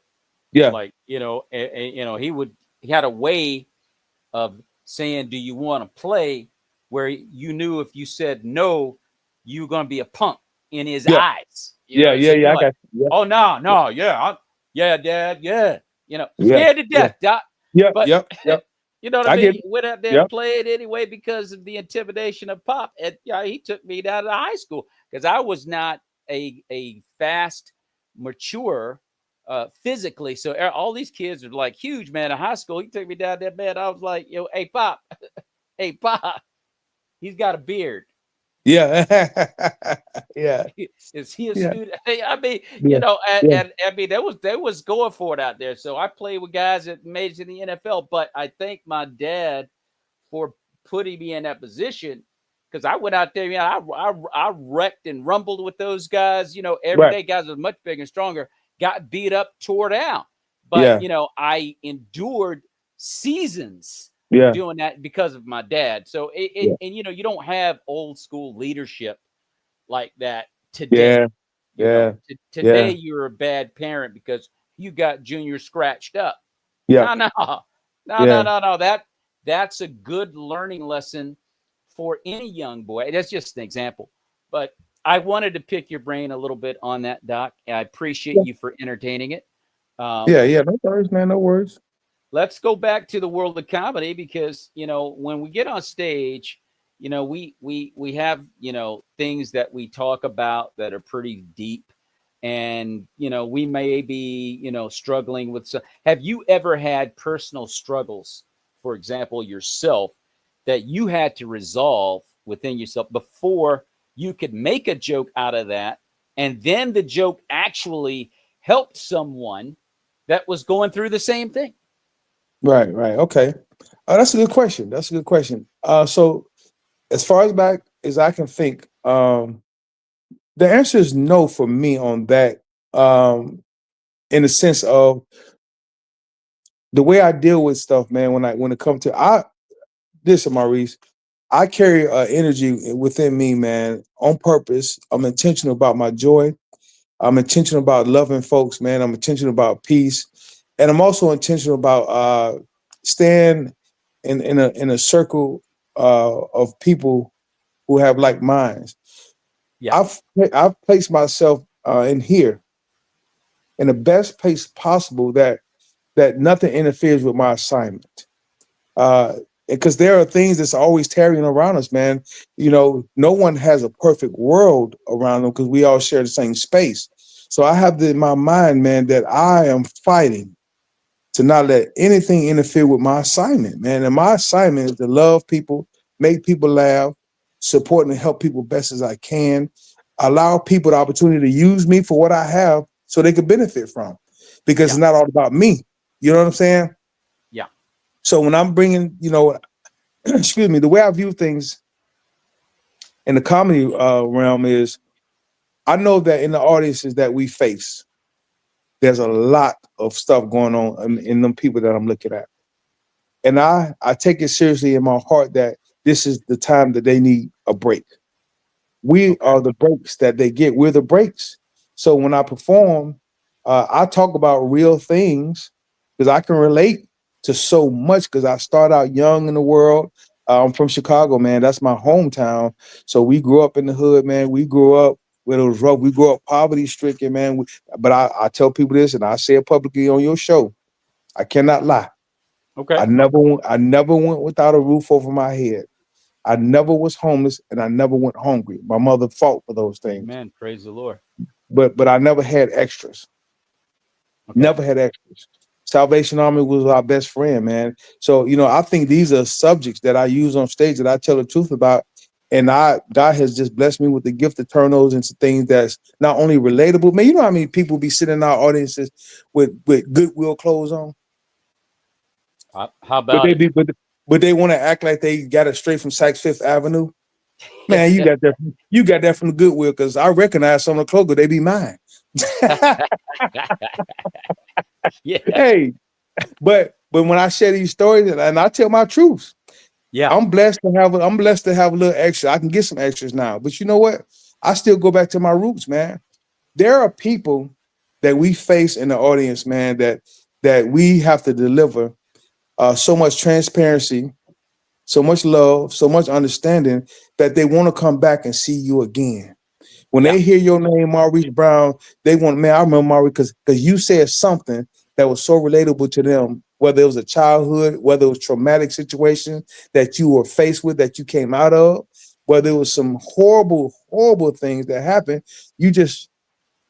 Yeah, Like, he had a way of saying, "Do you want to play?" Where you knew if you said no, you were going to be a punk in his yeah, eyes. yeah, yeah, So you're yeah. I like, got you. "Oh no, no, yeah, yeah, Dad, yeah." Yeah, Scared to yeah, death, Doc. yeah, But yeah, yeah. you know what I I get mean? it. Went out there Yeah, and played anyway because of the intimidation of Pop. And he took me down to high school because I was not a fast, mature physically. So all these kids are like huge, man. In high school, he took me down there, man. I was like, hey Pop, hey Pop, he's got a beard. yeah, yeah, Is he a yeah, student? Hey, I mean, yeah, yeah. and I mean, they was going for it out there. So I played with guys that made it in the NFL. But I thank my dad for putting me in that position because I went out there, I wrecked and rumbled with those guys. Every Right. day, guys was much bigger and stronger, got beat up, tore down. But Yeah, I endured seasons yeah, doing that because of my dad. So yeah, and you don't have old school leadership like that today. yeah, yeah, Today yeah, you're a bad parent because you got Junior scratched up. yeah, No, no, no, no, yeah, no, no. That's a good learning lesson for any young boy. That's just an example. But I wanted to pick your brain a little bit on that, Doc. I appreciate yeah, you for entertaining it. yeah, yeah. No worries, man. No worries. Let's go back to the world of comedy because when we get on stage, we have things that we talk about that are pretty deep, and we may be struggling with some. Have you ever had personal struggles, for example, yourself, that you had to resolve within yourself before you could make a joke out of that, and then the joke actually helped someone that was going through the same thing? Right, right. Okay. That's a good question. That's a good question. So as far as back as I can think, the answer is no for me on that. In the sense of the way I deal with stuff, man. When it comes to listen, Maurice, I carry energy within me, man, on purpose. I'm intentional about my joy. I'm intentional about loving folks, man. I'm intentional about peace, and I'm also intentional about staying in a circle of people who have like minds. Yeah. I've placed myself in here in the best place possible that nothing interferes with my assignment. Because there are things that's always tarrying around us, man. You know, no one has a perfect world around them because we all share the same space. So I have in my mind, man, that I am fighting to not let anything interfere with my assignment, man. And my assignment is to love people, make people laugh, support and help people best as I can, allow people the opportunity to use me for what I have so they could benefit from, because it's not all about me. You know what I'm saying? Yeah. So when I'm bringing, you know, excuse me, the way I view things in the comedy realm is, I know that in the audiences that we face, there's a lot of stuff going on in them people that I'm looking at. And I take it seriously in my heart that this is the time that they need a break. We are the breaks that they get. We're the breaks. So when I perform, I talk about real things because I can relate to so much because I start out young in the world. I'm from Chicago, man. That's my hometown. So we grew up in the hood, man. We grew up where it was rough. We grew up poverty stricken, man. But I tell people this, and I say it publicly on your show. I cannot lie. Okay. I never went without a roof over my head. I never was homeless, and I never went hungry. My mother fought for those things. Amen. Praise the Lord. But I never had extras. Okay. Never had extras. Salvation Army was our best friend, man. So, you know, I think these are subjects that I use on stage that I tell the truth about. And God has just blessed me with the gift to turn those into things that's not only relatable. Man, you know how many people be sitting in our audiences with Goodwill clothes on? How about it? But they want to act like they got it straight from Saks Fifth Avenue. Man, you got that from the Goodwill, because I recognize some of the clothes, they be mine. Yeah. Hey, but when I share these stories and I tell my truths, yeah, I'm blessed to have a little extra. I can get some extras now, but you know what? I still go back to my roots, man. There are people that we face in the audience, man, that we have to deliver so much transparency, so much love, so much understanding that they want to come back and see you again. When they hear your name, Maurice Brown, they want, man, I remember Maurice because you said something that was so relatable to them, whether it was a childhood, whether it was traumatic situation that you were faced with, that you came out of, whether it was some horrible, horrible things that happened, you just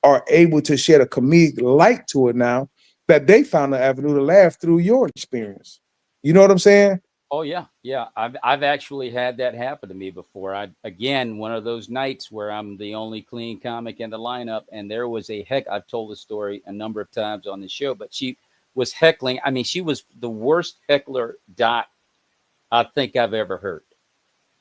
are able to shed a comedic light to it now that they found an avenue to laugh through your experience. You know what I'm saying? Oh yeah, yeah. I've actually had that happen to me before. Again, one of those nights where I'm the only clean comic in the lineup, and there was I've told the story a number of times on the show, but she was heckling. I mean, she was the worst heckler, Doc, I think I've ever heard.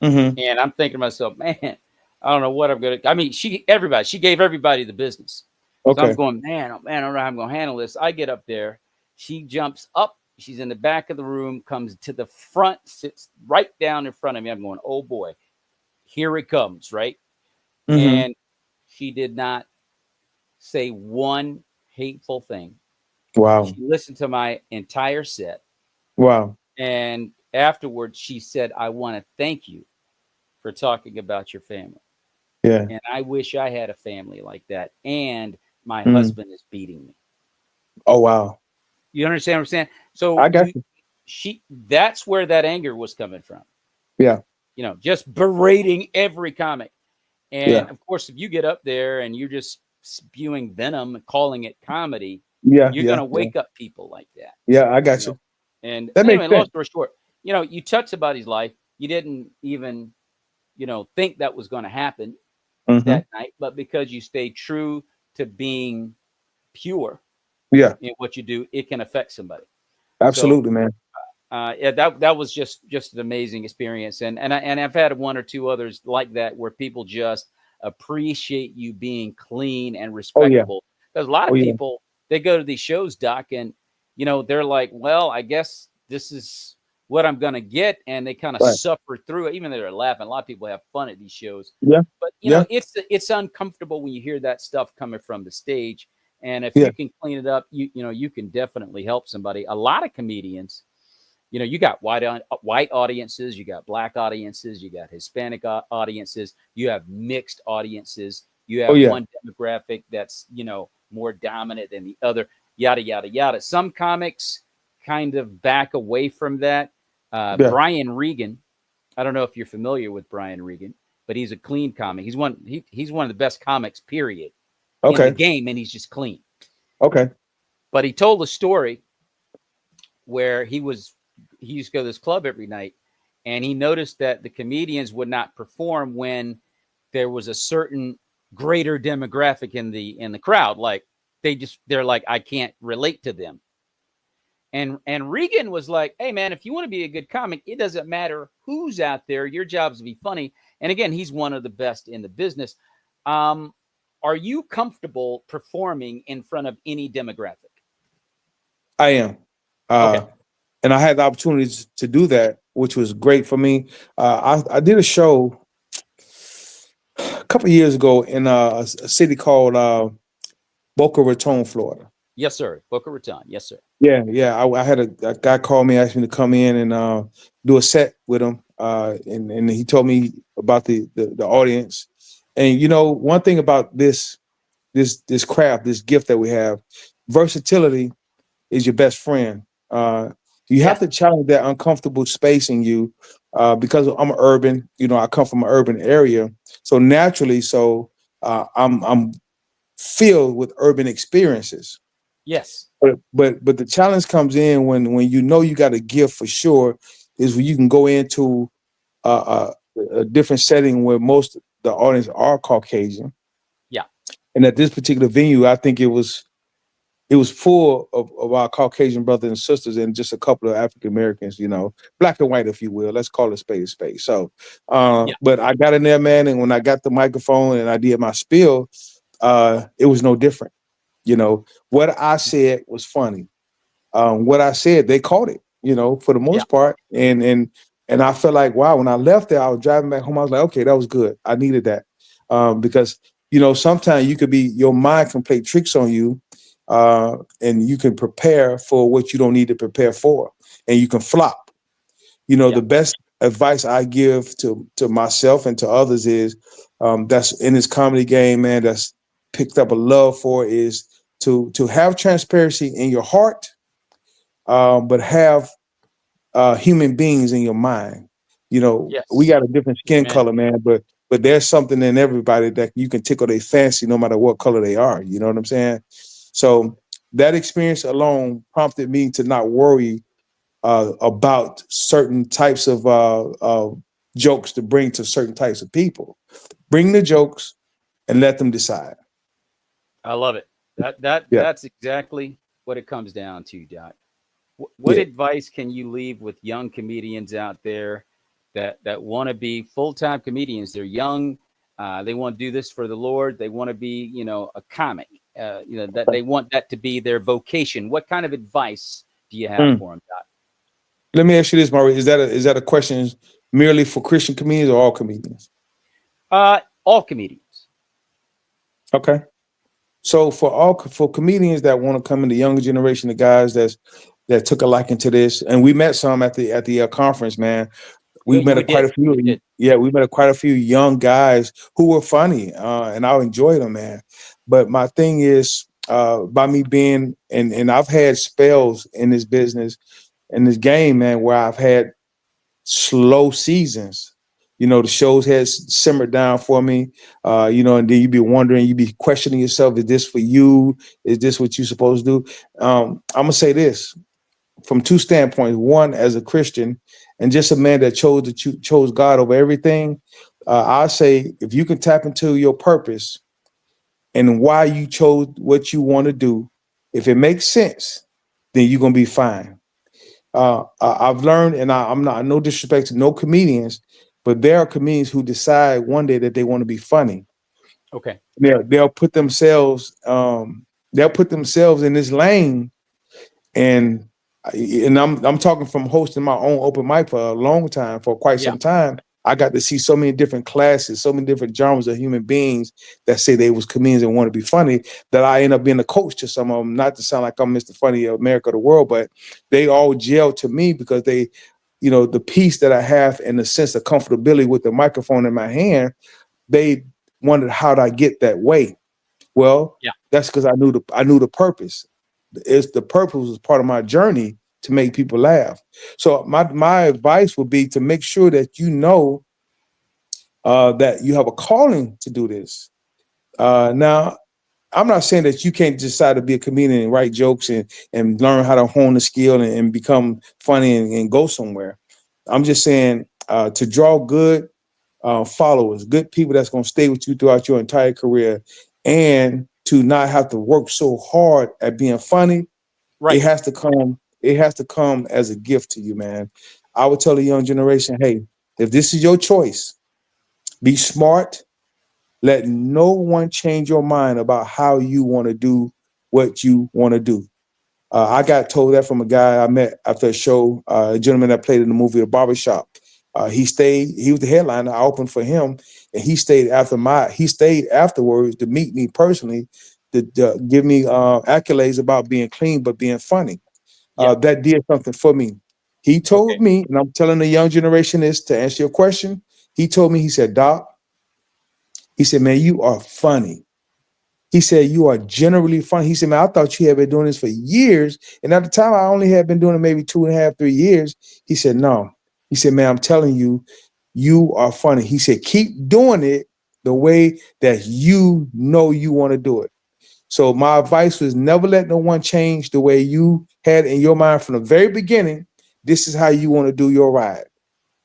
Mm-hmm. And I'm thinking to myself, man, I don't know what I'm gonna. I mean, she gave everybody the business. So I'm going, man, oh man, I don't know how I'm gonna handle this. I get up there, she jumps up. She's in the back of the room, comes to the front, sits right down in front of me. I'm going, oh boy, here it comes, right? Mm-hmm. And she did not say one hateful thing. Wow. She listened to my entire set. Wow. And afterwards, she said, I want to thank you for talking about your family. Yeah. And I wish I had a family like that. And my husband is beating me. Oh, wow. You understand what I'm saying? So I got you. That's where that anger was coming from. Yeah. You know, just berating every comic. And Yeah. of course, if you get up there and you're just spewing venom and calling it comedy, Yeah. you're going to wake up people like that. Yeah, I got you. And that anyway, makes long sense. story short, you know, you touch somebody's life. You didn't even, you know, think that was going to happen that night, but because you stay true to being pure in what you do, it can affect somebody. Absolutely, man. Yeah, that was just an amazing experience, and I've had one or two others like that where people just appreciate you being clean and respectable. There's a lot of people, they go to these shows, Doc, and you know, they're like, well, I guess this is what I'm gonna get, and they kind of suffer through it, even though they're laughing. A lot of people have fun at these shows, but you know, it's uncomfortable when you hear that stuff coming from the stage. And if you can clean it up, you know, you can definitely help somebody. A lot of comedians, You know, you got white audiences, you got black audiences, you got Hispanic audiences, you have mixed audiences, you Oh have yeah. one demographic that's, you know, more dominant than the other, yada, yada, yada. Some comics kind of back away from that. Yeah. Brian Regan, I don't know if you're familiar with Brian Regan, but he's a clean comic. He's one of the best comics, period, in the Okay. game, and he's just clean. Okay. But he told a story where he used to go to this club every night, and he noticed that the comedians would not perform when there was a certain greater demographic in the crowd. Like they're like, I can't relate to them. And Regan was like, hey man, if you want to be a good comic, it doesn't matter who's out there. Your job is to be funny. And again, he's one of the best in the business. Are you comfortable performing in front of any demographic? I am. Okay. And I had the opportunity to do that, which was great for me. I did a show a couple of years ago in a city called Boca Raton, Florida. Yes, sir. Boca Raton. Yes, sir. Yeah. I had a guy call me, asked me to come in and do a set with him, and he told me about the audience. And you know, one thing about this craft, this gift that we have, versatility is your best friend. You have to challenge that uncomfortable space in you, because I'm urban. You know, I come from an urban area, so naturally, I'm filled with urban experiences. Yes. But the challenge comes in when you know you got a gift for sure, is when you can go into a different setting where most of the audience are Caucasian. Yeah. And at this particular venue, I think it was full of our Caucasian brothers and sisters and just a couple of African Americans, you know, black and white, if you will. Let's call it spade a spade. So, but I got in there, man, and when I got the microphone and I did my spiel, it was no different. You know, what I said was funny. What I said, they caught it, you know, for the most part. And I felt like, wow, when I left there, I was driving back home. I was like, okay, that was good. I needed that. Because, you know, sometimes your mind can play tricks on you. And you can prepare for what you don't need to prepare for, and you can flop. You know, the best advice I give to myself and to others is, that's in this comedy game, man, that's picked up a love for, is to have transparency in your heart, but have human beings in your mind. You know, we got a different skin color, man, but there's something in everybody that you can tickle their fancy no matter what color they are. You know what I'm saying? So that experience alone prompted me to not worry about certain types of jokes to bring to certain types of people. Bring the jokes and let them decide. I love it. That's exactly what it comes down to, Doc. What advice can you leave with young comedians out there that want to be full-time comedians? They're young. They want to do this for the Lord. They want to be, you know, a comic. You know, that they want that to be their vocation. What kind of advice do you have for them, Doc? Let me ask you this, Maurice. Is that a question merely for Christian comedians or all comedians? All comedians. Okay. So for comedians that want to come in, the younger generation of guys that took a liking to this, and we met some at the conference, man. We met quite a few. Yeah, we met quite a few young guys who were funny, and I enjoyed them, man. But my thing is, by me being, and I've had spells in this business, in this game, man, where I've had slow seasons. You know, the shows had simmered down for me, you know, and then you'd be wondering, you'd be questioning yourself, is this for you? Is this what you're supposed to do? I'm going to say this from two standpoints. One, as a Christian and just a man that chose God over everything, I say, if you can tap into your purpose and why you chose what you want to do, if it makes sense, then you're going to be fine. I've learned, and I'm not, no disrespect to no comedians, but there are comedians who decide one day that they want to be funny. Okay. They'll put themselves in this lane, and I'm talking from hosting my own open mic for a long time, for quite some time. I got to see so many different classes, so many different genres of human beings that say they was comedians and want to be funny, that I end up being a coach to some of them, not to sound like I'm Mr. Funny of America, the world, but they all gel to me because they, you know, the peace that I have and the sense of comfortability with the microphone in my hand, they wondered how did I get that way? Well, Yeah. that's because I knew the purpose. The purpose was part of my journey to make people laugh. So my advice would be to make sure that you know that you have a calling to do this. Now, I'm not saying that you can't decide to be a comedian and write jokes and learn how to hone the skill and become funny and go somewhere. I'm just saying to draw good followers, good people that's going to stay with you throughout your entire career, and to not have to work so hard at being funny. Right. It has to come. It has to come as a gift to you, man. I would tell the young generation, hey, if this is your choice, be smart. Let no one change your mind about how you want to do what you want to do. I got told that from a guy I met after a show, a gentleman that played in the movie The Barbershop. He stayed, he was the headliner. I opened for him, and he stayed afterwards to meet me personally, to give me accolades about being clean but being funny. That did something for me. He told me, and I'm telling the young generation this to answer your question. He told me, he said, Doc, he said, man, you are funny. He said, you are generally funny. He said, man, I thought you had been doing this for years. And at the time, I only had been doing it maybe 2.5, 3 years. He said, no. He said, man, I'm telling you, you are funny. He said, keep doing it the way that you know you want to do it. So my advice was never let no one change the way you had in your mind from the very beginning. This is how you want to do your ride.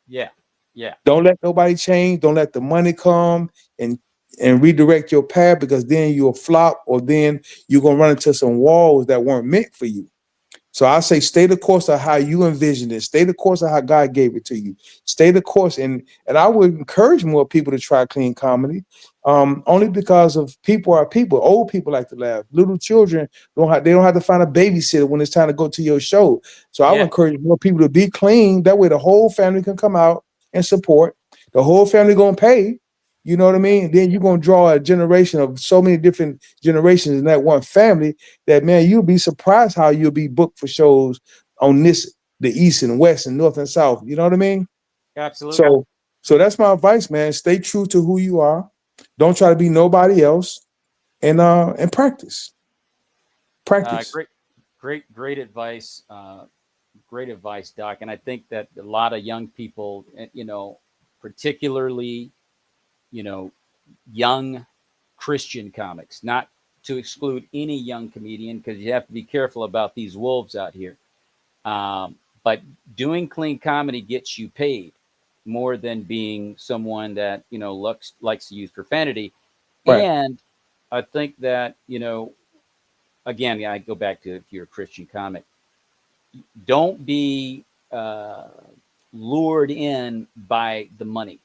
Yeah. Yeah. Don't let nobody change. Don't let the money come and redirect your path, because then you'll flop, or then you're going to run into some walls that weren't meant for you. So I say stay the course of how you envisioned it. Stay the course of how God gave it to you. Stay the course. And I would encourage more people to try clean comedy, only because of people are people. Old people like to laugh. Little children they don't have to find a babysitter when it's time to go to your show. So I would encourage more people to be clean. That way the whole family can come out and support. The whole family going to pay. You know what I mean? Then you're going to draw a generation of so many different generations in that one family that, man, you'll be surprised how you'll be booked for shows on the East and West and North and South. You know what I mean? Absolutely. So that's my advice, man. Stay true to who you are. Don't try to be nobody else, and practice. Practice. Great advice. Great advice, Doc. And I think that a lot of young people, you know, particularly, you know, young Christian comics, not to exclude any young comedian, because you have to be careful about these wolves out here. But doing clean comedy gets you paid more than being someone that, you know, likes to use profanity. Right. And I think that, you know, again, I go back to, if you're a Christian comic, don't be lured in by the money,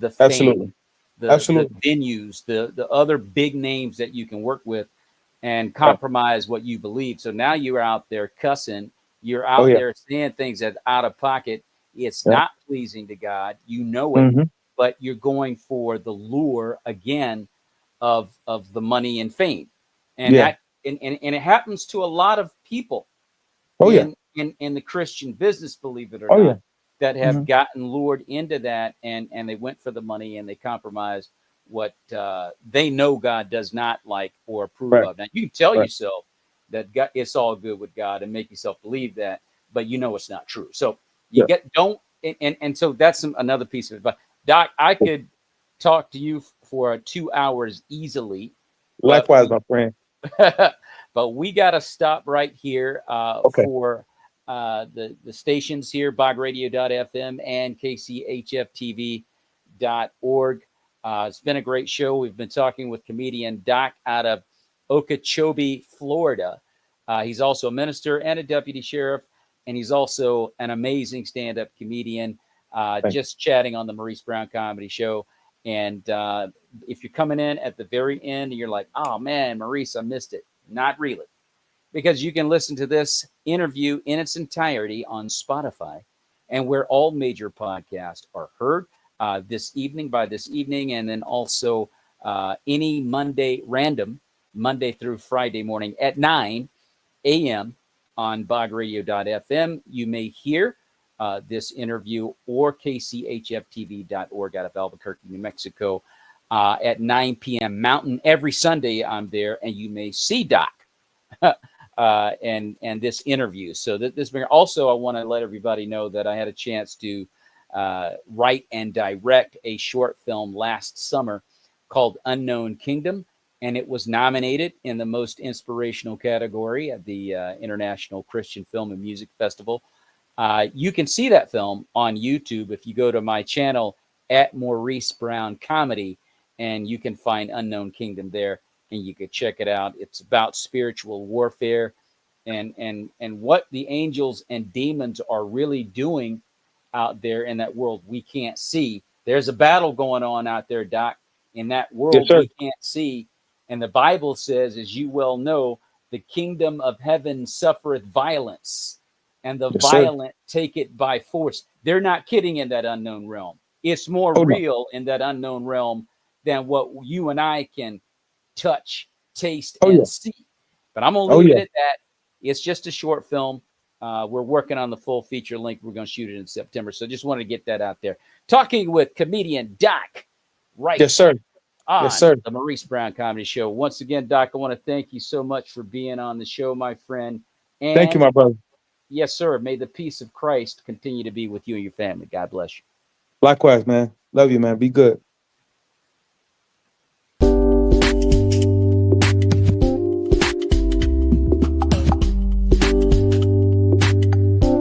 the fame, Absolutely. the venues, the other big names that you can work with, and compromise what you believe. So now you're out there cussing, you're out there saying things that out of pocket. It's not pleasing to God. You know it, but you're going for the lure again of the money and fame. And that and it happens to a lot of people in the Christian business, believe it or not, that have gotten lured into that, and they went for the money and they compromised what they know God does not like or approve of. Now you can tell yourself that God, it's all good with God, and make yourself believe that, but you know it's not true. So you and so that's another piece of advice. Doc, I could talk to you for 2 hours easily. Likewise, my friend. But we got to stop right here for the stations here, bogradio.fm and kchftv.org. It's been a great show. We've been talking with comedian Doc out of Okeechobee, Florida. He's also a minister and a deputy sheriff, and he's also an amazing stand-up comedian. Just chatting on the Maurice Brown Comedy Show. And if you're coming in at the very end and you're like, oh man, Maurice, I missed it. Not really, because you can listen to this interview in its entirety on Spotify and where all major podcasts are heard. this evening, and then also any Monday, random Monday through Friday morning at 9 a.m. on bogradio.fm. You may hear this interview or kchftv.org out of Albuquerque, New Mexico at 9 p.m. Mountain. Every Sunday I'm there, and you may see Doc and this interview. So this also, I want to let everybody know that I had a chance to write and direct a short film last summer called Unknown Kingdom, and it was nominated in the most inspirational category at the International Christian Film and Music Festival. You can see that film on YouTube if you go to my channel at Maurice Brown Comedy, and you can find Unknown Kingdom there, and you can check it out. It's about spiritual warfare and what the angels and demons are really doing out there in that world we can't see. There's a battle going on out there, Doc, in that world we can't see. And the Bible says, as you well know, the kingdom of heaven suffereth violence, and the violent take it by force. They're not kidding in that unknown realm. It's more real in that unknown realm than what you and I can touch, taste, and see. But I'm going to leave it at that. It's just a short film. We're working on the full feature length. We're going to shoot it in September. So just wanted to get that out there. Talking with comedian Doc Wright. Yes, sir. On Yes, sir. the Maurice Brown Comedy Show. Once again, Doc, I want to thank you so much for being on the show, my friend. And thank you, my brother. Yes, sir. May the peace of Christ continue to be with you and your family. God bless you. Likewise, man. Love you, man. Be good.